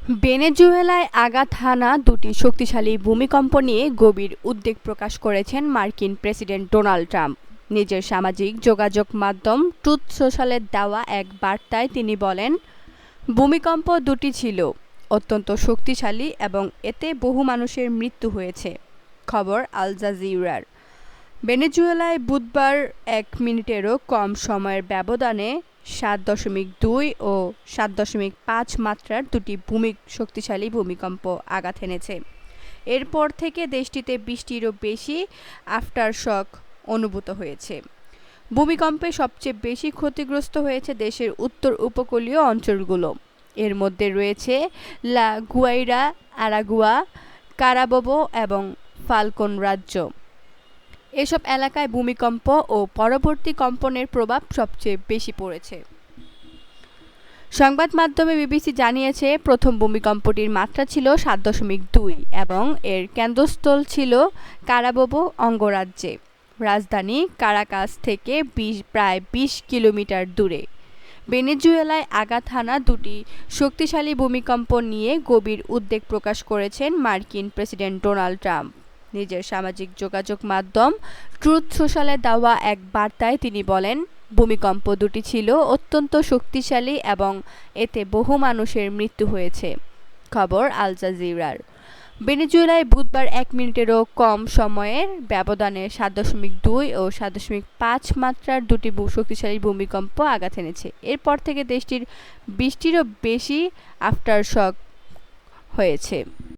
ভেনেজুয়েলায় আঘাত হানা দুটি শক্তিশালী ভূমিকম্প নিয়ে গভীর উদ্বেগ প্রকাশ করেছেন মার্কিন প্রেসিডেন্ট ডোনাল্ড ট্রাম্প। নিজের সামাজিক যোগাযোগ মাধ্যম ট্রুথ সোশ্যালে দেওয়া এক বার্তায় তিনি বলেন, ভূমিকম্প দুটি ছিল অত্যন্ত শক্তিশালী এবং এতে বহু মানুষের মৃত্যু হয়েছে। খবর আল জাজিরার। ভেনেজুয়েলায় বুধবার ১ মিনিটেরও কম সময়ের ব্যবধানে ৭.২ ও ৭.৫ মাত্রার দুটি শক্তিশালী ভূমিকম্প আঘাত এনেছে। এরপর থেকে দেশটিতে ২০টিরও বেশি আফটারশক অনুভূত হয়েছে। ভূমিকম্পে সবচেয়ে বেশি ক্ষতিগ্রস্ত হয়েছে দেশের উত্তর উপকূলীয় অঞ্চলগুলো। এর মধ্যে রয়েছে লা গুয়াইরা, আরাগুয়া, কারাবোবো এবং ফালকন রাজ্য। এসব এলাকায় ভূমিকম্প ও পরবর্তী কম্পনের প্রভাব সবচেয়ে বেশি পড়েছে। সংবাদ মাধ্যমে বিবিসি জানিয়েছে, প্রথম ভূমিকম্পটির মাত্রা ছিল ৭.২ এবং এর কেন্দ্রস্থল ছিল কারাবোবো অঙ্গরাজ্যে, রাজধানী কারাকাস থেকে প্রায় ২০ কিলোমিটার দূরে। ভেনেজুয়েলায় আঘাত হানা দুটি শক্তিশালী ভূমিকম্প নিয়ে গভীর উদ্বেগ প্রকাশ করেছেন মার্কিন প্রেসিডেন্ট ডোনাল্ড ট্রাম্প। নিজের সামাজিক যোগাযোগ মাধ্যম ট্রুথ সোশ্যালে দেওয়া এক বার্তায় তিনি বলেন, ভূমিকম্প দুটি ছিল অত্যন্ত শক্তিশালী এবং এতে বহু মানুষের মৃত্যু হয়েছে। খবর আল জাজিরার। ভেনেজুয়েলায় বুধবার ১ মিনিটেরও কম সময়ের ব্যবধানে ৭.২ ও ৭.৫ মাত্রার দুটি শক্তিশালী ভূমিকম্প আঘাত এনেছে। এরপর থেকে দেশটির ২০টিরও বেশি আফটারশক হয়েছে।